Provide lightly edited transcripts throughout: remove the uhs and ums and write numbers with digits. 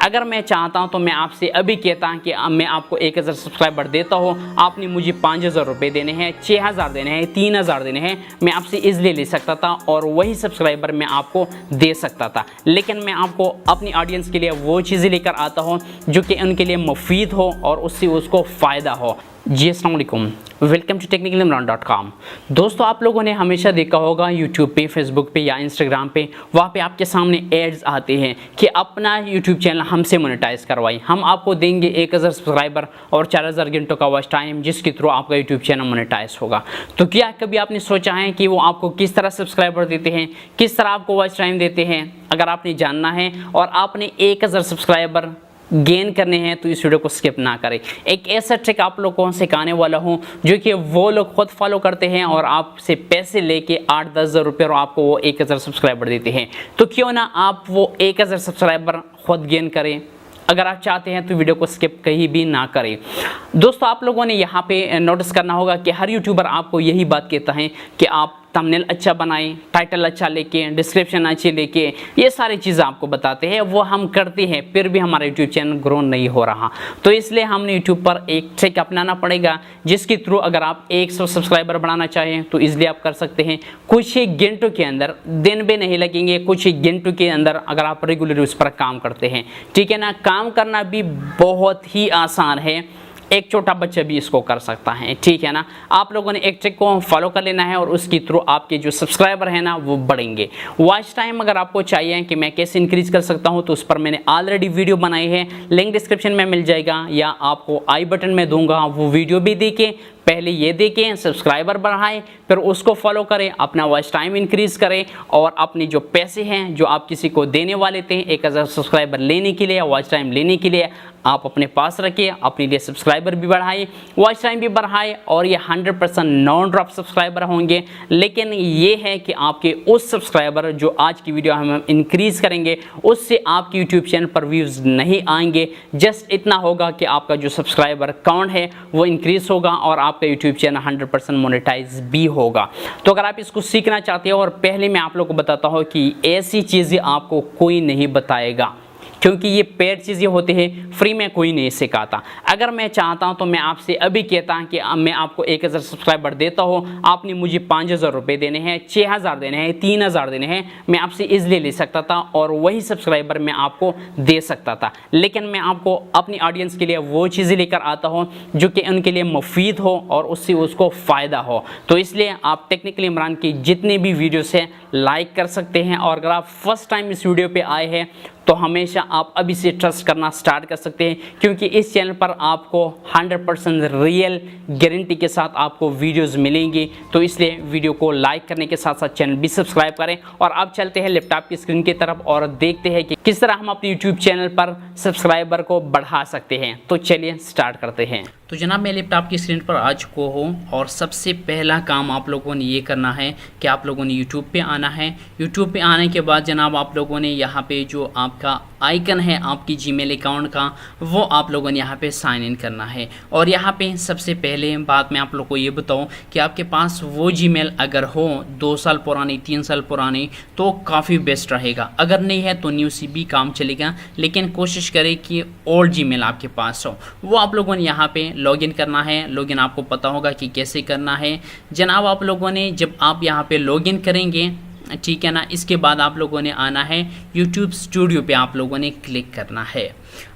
अगर मैं चाहता हूं तो मैं आपसे अभी कहता कि मैं आपको 1000 सब्सक्राइबर देता हूं, आपने मुझे 5000 रुपये देने हैं, 6000 देने हैं, 3000 देने हैं, मैं आपसे इजीली ले सकता था और वही सब्सक्राइबर मैं आपको दे सकता था। लेकिन मैं आपको अपनी ऑडियंस के लिए वो चीज़ें लेकर आता हूँ जो कि उनके लिए मुफीद हो और उससे उसको फ़ायदा हो। जी अस्सलाम वालेकुम, वेलकम टू टेक्निकलीइमरान.com। दोस्तों, आप लोगों ने हमेशा देखा होगा यूट्यूब पे, फेसबुक पे या इंस्टाग्राम पे, वहाँ पे आपके सामने एड्स आते हैं कि अपना यूट्यूब चैनल हमसे मोनेटाइज करवाएं, हम आपको देंगे 1000 सब्सक्राइबर और 4000 घंटों का वॉच टाइम, जिसके थ्रू आपका यूट्यूब चैनल मोनेटाइज होगा। तो क्या कभी आपने सोचा है कि वो आपको किस तरह सब्सक्राइबर देते हैं, किस तरह आपको वॉच टाइम देते हैं? अगर आपने जानना है और आपने 1000 सब्सक्राइबर गेन करने हैं तो इस वीडियो को स्किप ना करें। एक ऐसा ट्रिक आप लोगों को सिखाने वाला हूं जो कि वो लोग खुद फॉलो करते हैं और आपसे पैसे लेके 8-10 हज़ार रुपये और आपको वो 1000 सब्सक्राइबर देते हैं। तो क्यों ना आप वो 1000 सब्सक्राइबर खुद गेन करें। अगर आप चाहते हैं तो वीडियो को स्किप कहीं भी ना करें। दोस्तों, आप लोगों ने यहाँ पे नोटिस करना होगा कि हर यूट्यूबर आपको यही बात कहता है कि आप थंबनेल अच्छा बनाएं, टाइटल अच्छा लेके, डिस्क्रिप्शन अच्छी लेके, ये सारी चीज़ें आपको बताते हैं। वो हम करते हैं, फिर भी हमारा यूट्यूब चैनल ग्रो नहीं हो रहा। तो इसलिए हमने यूट्यूब पर एक ट्रिक अपनाना पड़ेगा जिसके थ्रू अगर आप 100 सब्सक्राइबर बढ़ाना चाहें तो ईजिली आप कर सकते हैं। कुछ ही घंटों के अंदर, दिन भी नहीं लगेंगे, कुछ ही घंटों के अंदर अगर आप रेगुलर उस पर काम करते हैं। ठीक है ना, काम करना भी बहुत ही आसान है, एक छोटा बच्चा भी इसको कर सकता है। ठीक है ना, आप लोगों ने एक ट्रिक को फॉलो कर लेना है और उसके थ्रू आपके जो सब्सक्राइबर है ना वो बढ़ेंगे। वॉच टाइम अगर आपको चाहिए कि मैं कैसे इंक्रीज कर सकता हूं तो उस पर मैंने ऑलरेडी वीडियो बनाई है, लिंक डिस्क्रिप्शन में मिल जाएगा या आपको आई बटन में दूंगा। वो वीडियो भी देखें, पहले ये देखें, सब्सक्राइबर बढ़ाएं, फिर उसको फॉलो करें, अपना वॉच टाइम इंक्रीज करें और अपने जो पैसे हैं जो आप किसी को देने वाले थे 1000 सब्सक्राइबर लेने के लिए, वॉच टाइम लेने के लिए, आप अपने पास रखिए। अपने लिए सब्सक्राइबर भी बढ़ाएं, वॉच टाइम भी बढ़ाएं और ये 100% नॉन ड्रॉप सब्सक्राइबर होंगे। लेकिन ये है कि आपके उस सब्सक्राइबर जो आज की वीडियो हम इंक्रीज करेंगे उससे आपके यूट्यूब चैनल पर व्यूज़ नहीं आएंगे। जस्ट इतना होगा कि आपका जो सब्सक्राइबर काउंट है वो इंक्रीज होगा और आपका यूट्यूब चैनल 100% मोनेटाइज भी होगा। तो अगर आप इसको सीखना चाहते हो, और पहले मैं आप लोगों को बताता हूँ कि ऐसी चीज़ें आपको कोई नहीं बताएगा क्योंकि ये पेड चीज़ें होती हैं, फ्री में कोई नहीं सिखाता। अगर मैं चाहता हूं तो मैं आपसे अभी कहता कि मैं आपको 1000 सब्सक्राइबर देता हूं, आपने मुझे 5000 रुपये देने हैं, 6000 देने हैं, 3000 देने हैं, मैं आपसे इजीली ले सकता था और वही सब्सक्राइबर मैं आपको दे सकता था। लेकिन मैं आपको अपनी ऑडियंस के लिए वो चीज़ें लेकर आता हूँ जो कि उनके लिए मुफीद हो और उससे उसको फ़ायदा हो। तो इसलिए आप टेक्निकली इमरान की जितने भी वीडियोस हैं लाइक कर सकते हैं और अगर आप फर्स्ट टाइम इस वीडियो पे आए हैं तो हमेशा आप अभी से ट्रस्ट करना स्टार्ट कर सकते हैं क्योंकि इस चैनल पर आपको 100% रियल गारंटी के साथ आपको वीडियोस मिलेंगी। तो इसलिए वीडियो को लाइक करने के साथ साथ चैनल भी सब्सक्राइब करें। और अब चलते हैं लैपटॉप की स्क्रीन की तरफ और देखते हैं कि किस तरह हम अपने यूट्यूब चैनल पर सब्सक्राइबर को बढ़ा सकते हैं। तो चलिए स्टार्ट करते हैं। तो जनाब, मैं लैपटॉप की स्क्रीन पर आ चुका हूँ और सबसे पहला काम आप लोगों ने ये करना है कि आप लोगों ने यूट्यूब पे आना है। यूट्यूब पे आने के बाद जनाब आप लोगों ने यहाँ पे जो आपका आइकन है आपकी जीमेल अकाउंट का, वो आप लोगों ने यहाँ पे साइन इन करना है। और यहाँ पे सबसे पहले बात मैं आप लोगों को ये बताऊँ कि आपके पास वो जीमेल अगर हो 2 साल पुरानी, 3 साल पुरानी, तो काफ़ी बेस्ट रहेगा। अगर नहीं है तो न्यू सी भी काम चलेगा, लेकिन कोशिश करें कि ओल्ड जीमेल आपके पास हो। वो आप लोगों ने यहाँ पे लॉगिन करना है। लॉगिन आपको पता होगा कि कैसे करना है जनाब। आप लोगों ने जब आप यहाँ पे लॉगिन करेंगे, ठीक है ना, इसके बाद आप लोगों ने आना है यूट्यूब स्टूडियो पे, आप लोगों ने क्लिक करना है।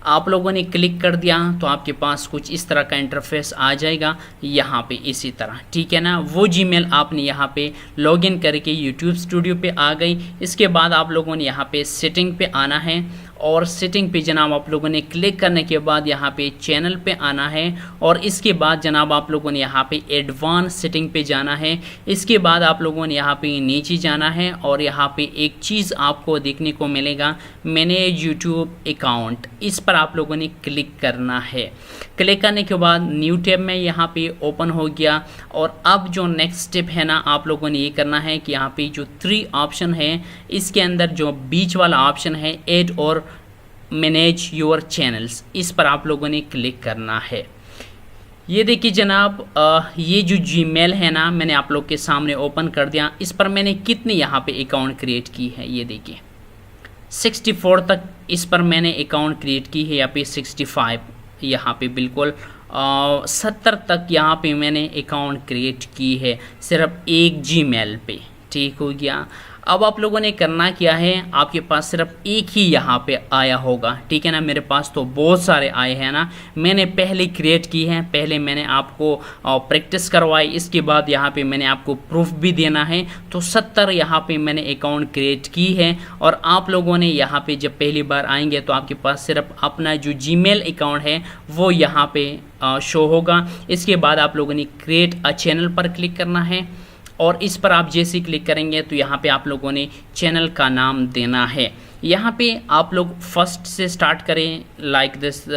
आप लोगों ने क्लिक कर दिया तो आपके पास कुछ इस तरह का इंटरफेस आ जाएगा यहाँ पे इसी तरह, ठीक है ना। वो जीमेल आपने यहाँ पे लॉगिन करके यूट्यूब स्टूडियो पे आ गई। इसके बाद आप लोगों ने यहाँ पे सेटिंग पे आना है और सेटिंग पे जनाब आप लोगों ने क्लिक करने के बाद यहाँ पे चैनल पे आना है और इसके बाद जनाब आप लोगों ने यहाँ पे एडवांस सेटिंग पे जाना है। इसके बाद आप लोगों ने यहाँ पे नीचे जाना है और यहाँ पे एक चीज़ आपको देखने को मिलेगा, मैनेज यूट्यूब अकाउंट, इस पर आप लोगों ने क्लिक करना है। क्लिक करने के बाद न्यू टैब में यहाँ पे ओपन हो गया। और अब जो नेक्स्ट स्टेप है ना, आप लोगों ने ये करना है कि यहाँ पे जो 3 ऑप्शन है इसके अंदर जो बीच वाला ऑप्शन है ऐड और मैनेज योर चैनल्स, इस पर आप लोगों ने क्लिक करना है। ये देखिए जनाब, ये जो जीमेल है ना मैंने आप लोग के सामने ओपन कर दिया। इस पर मैंने कितने यहाँ पे अकाउंट क्रिएट की है ये देखिए, 64 तक इस पर मैंने अकाउंट क्रिएट की है, यहाँ पे 65 यहाँ पे बिल्कुल 70 तक यहाँ पे मैंने अकाउंट क्रिएट की है सिर्फ एक जीमेल पे। ठीक हो गया। अब आप लोगों ने करना क्या है, आपके पास सिर्फ एक ही यहाँ पे आया होगा, ठीक है ना। मेरे पास तो बहुत सारे आए हैं ना, मैंने पहले क्रिएट की हैं, पहले मैंने आपको प्रैक्टिस करवाई, इसके बाद यहाँ पे मैंने आपको प्रूफ भी देना है। तो 70 यहाँ पे मैंने अकाउंट क्रिएट की है और आप लोगों ने यहाँ पे जब पहली बार आएंगे तो आपके पास सिर्फ अपना जो जीमेल अकाउंट है वो यहाँ पे शो होगा। इसके बाद आप लोगों ने क्रिएट अ चैनल पर क्लिक करना है और इस पर आप जैसे ही क्लिक करेंगे तो यहाँ पे आप लोगों ने चैनल का नाम देना है। यहाँ पे आप लोग फर्स्ट से स्टार्ट करें, लाइक दिस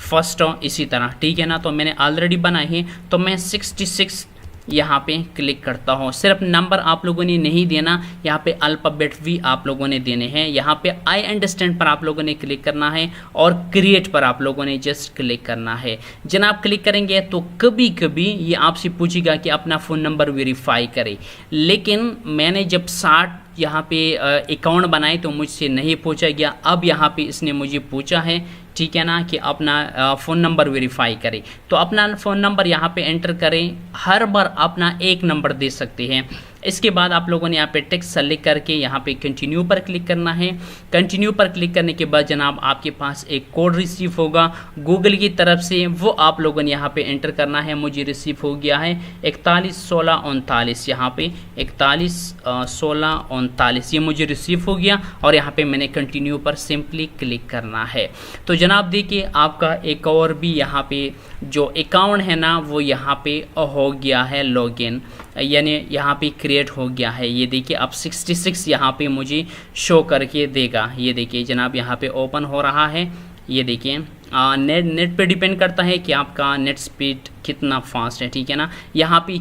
फर्स्ट इसी तरह, ठीक है ना। तो मैंने ऑलरेडी बनाई है तो मैं 66 यहाँ पे क्लिक करता हूँ। सिर्फ नंबर आप लोगों ने नहीं देना, यहाँ पे अल्फ़ाबेट भी आप लोगों ने देने हैं। यहाँ पे आई अंडरस्टैंड पर आप लोगों ने क्लिक करना है और क्रिएट पर आप लोगों ने जस्ट क्लिक करना है। जनाब क्लिक करेंगे तो कभी कभी ये आपसे पूछेगा कि अपना फ़ोन नंबर वेरीफाई करें, लेकिन मैंने जब 60 यहाँ पे अकाउंट बनाए तो मुझसे नहीं पूछा गया। अब यहाँ पे इसने मुझे पूछा है, ठीक है ना, कि अपना फ़ोन नंबर वेरीफाई करें। तो अपना फ़ोन नंबर यहाँ पे एंटर करें, हर बार अपना एक नंबर दे सकते हैं। इसके बाद आप लोगों ने यहाँ पे टेक्स्ट सेलेक्ट करके यहाँ पे कंटिन्यू पर क्लिक करना है। कंटिन्यू पर क्लिक करने के बाद जनाब आपके पास एक कोड रिसीव होगा गूगल की तरफ से, वो आप लोगों ने यहाँ पे एंटर करना है। मुझे रिसीव हो गया है 411639, यहाँ पे 411639 ये मुझे रिसीव हो गया और यहाँ पे मैंने कंटिन्यू पर सिंपली क्लिक करना है। तो जनाब देखिए आपका एक और भी यहाँ पे जो अकाउंट है ना वो यहाँ पे हो गया है लॉगिन, यानी यहाँ पे क्रिएट हो गया है। ये देखिए अब 66 यहाँ पे मुझे शो करके देगा। ये देखिए जनाब यहाँ पे ओपन हो रहा है। ये देखिए नेट पे डिपेंड करता है कि आपका नेट स्पीड कितना फास्ट है, ठीक है ना। यहाँ पे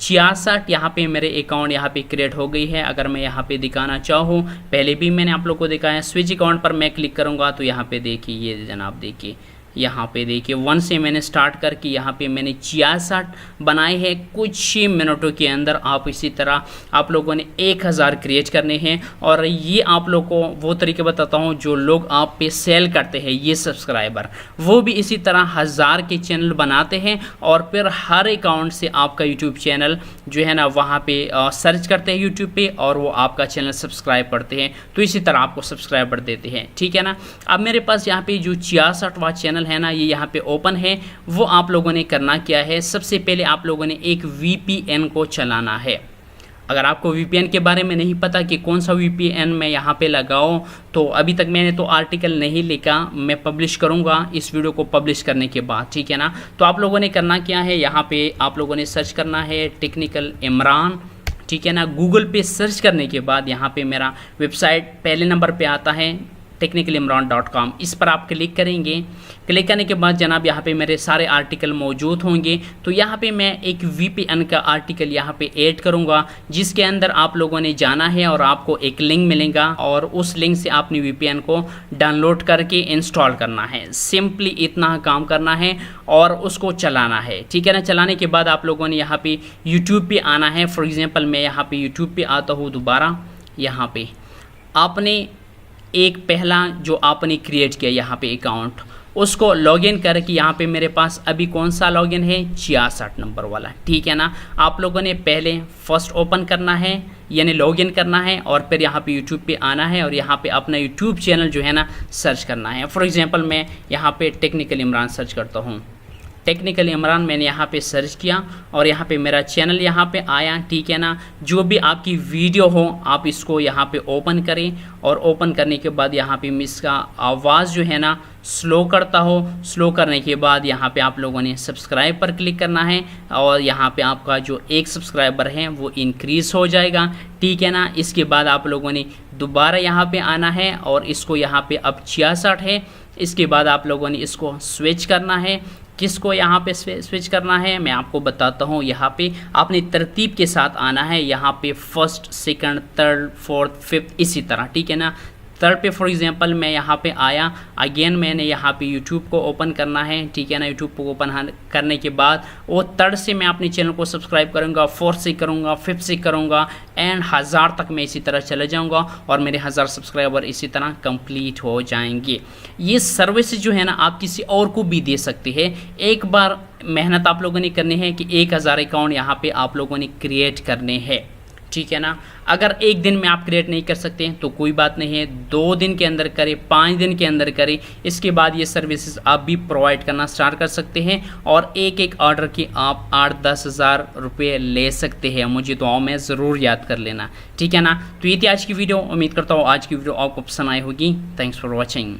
66 यहाँ पे मेरे अकाउंट यहाँ पे क्रिएट हो गई है। अगर मैं यहाँ पे दिखाना चाहूँ, पहले भी मैंने आप लोग को दिखाया, स्विच अकाउंट पर मैं क्लिक करूँगा तो यहाँ पे देखिए, ये जनाब देखिए यहाँ पे देखिए 1 से मैंने स्टार्ट करके यहाँ पे मैंने 66 बनाए हैं कुछ ही मिनटों के अंदर। आप इसी तरह आप लोगों ने 1000 क्रिएट करने हैं। और ये आप लोग को वो तरीके बताता हूँ जो लोग आप पे सेल करते हैं, ये सब्सक्राइबर वो भी इसी तरह 1000 के चैनल बनाते हैं और फिर हर अकाउंट से आपका यूट्यूब चैनल जो है ना वहाँ पे सर्च करते हैं यूट्यूब पे और वो आपका चैनल सब्सक्राइब करते हैं, तो इसी तरह आपको सब्सक्राइबर देते हैं, ठीक है ना। अब मेरे पास यहाँ पे जो 66वां चैनल है ना ये यहाँ पे ओपन है। वो आप लोगों ने करना क्या है, सबसे पहले आप लोगों ने एक VPN को चलाना है। अगर आपको VPN के बारे में नहीं पता कि कौन सा VPN मैं यहाँ पे लगाऊं, तो अभी तक मैंने तो आर्टिकल नहीं लिखा, मैं पब्लिश करूँगा इस वीडियो को पब्लिश करने के बाद, ठीक है ना। तो आप लोगों ने करना क्या है, यहाँ पे आप लोगों ने सर्च करना है टेक्निकल इमरान, ठीक है ना। गूगल पे सर्च करने के बाद यहाँ पे मेरा वेबसाइट पहले नंबर पे आता है technicalimran.com, इस पर आप क्लिक करेंगे। क्लिक करने के बाद जनाब यहाँ पे मेरे सारे आर्टिकल मौजूद होंगे। तो यहाँ पे मैं एक VPN का आर्टिकल यहाँ पे ऐड करूँगा जिसके अंदर आप लोगों ने जाना है और आपको एक लिंक मिलेगा और उस लिंक से आपने VPN को डाउनलोड करके इंस्टॉल करना है। सिंपली इतना काम करना है और उसको चलाना है, ठीक है ना। चलाने के बाद आप लोगों ने यहाँ पे यूट्यूब पे आना है। फॉर एग्जाम्पल मैं यहाँ पे यूट्यूब पे आता हूँ दोबारा। यहाँ पे आपने एक पहला जो आपने क्रिएट किया यहाँ पे अकाउंट, उसको लॉगिन करके यहाँ पे मेरे पास अभी कौन सा लॉगिन है, 66 नंबर वाला, ठीक है ना। आप लोगों ने पहले फर्स्ट ओपन करना है यानी लॉगिन करना है और फिर यहाँ पे यूट्यूब पे आना है और यहाँ पे अपना यूट्यूब चैनल जो है ना सर्च करना है। फॉर एग्जांपल मैं यहाँ पे टेक्निकल इमरान सर्च करता हूँ। टेक्निकल इमरान मैंने यहाँ पे सर्च किया और यहाँ पे मेरा चैनल यहाँ पे आया, ठीक है ना। जो भी आपकी वीडियो हो आप इसको यहाँ पे ओपन करें और ओपन करने के बाद यहाँ पे मैं इसका आवाज़ जो है ना स्लो करता हो। स्लो करने के बाद यहाँ पे आप लोगों ने सब्सक्राइब पर क्लिक करना है और यहाँ पे आपका जो एक सब्सक्राइबर है वो इंक्रीज़ हो जाएगा, ठीक है ना। इसके बाद आप लोगों ने दोबारा यहाँ पे आना है और इसको यहाँ पे अब 66 है। इसके बाद आप लोगों ने इसको स्विच करना है। किसको यहाँ पे स्विच करना है मैं आपको बताता हूँ। यहाँ पे आपने तरतीब के साथ आना है, यहाँ पे first, second, third, fourth, fifth इसी तरह, ठीक है ना। 3rd पे फॉर एग्जांपल मैं यहाँ पे आया, अगेन मैंने यहाँ पे यूट्यूब को ओपन करना है, ठीक है ना। यूट्यूब को ओपन करने के बाद वो 3rd से मैं अपने चैनल को सब्सक्राइब करूँगा, 4th से करूँगा, 5th से करूँगा एंड 1000 तक मैं इसी तरह चले जाऊँगा और मेरे 1000 सब्सक्राइबर इसी तरह कंप्लीट हो जाएंगे। ये सर्विस जो है ना आप किसी और को भी दे सकते हैं। एक बार मेहनत आप लोगों ने करनी है कि 1000 अकाउंट यहाँ पे आप लोगों ने क्रिएट करने हैं, ठीक है ना। अगर एक दिन में आप क्रिएट नहीं कर सकते हैं तो कोई बात नहीं है, 2 दिन के अंदर करें, 5 दिन के अंदर करें। इसके बाद ये सर्विसेज आप भी प्रोवाइड करना स्टार्ट कर सकते हैं और एक एक ऑर्डर की आप 8-10 हज़ार रुपये ले सकते हैं। मुझे दुआओं में ज़रूर याद कर लेना, ठीक है ना। तो ये थी आज की वीडियो। उम्मीद करता हूँ आज की वीडियो आपको पसंद आई होगी। Thanks for watching.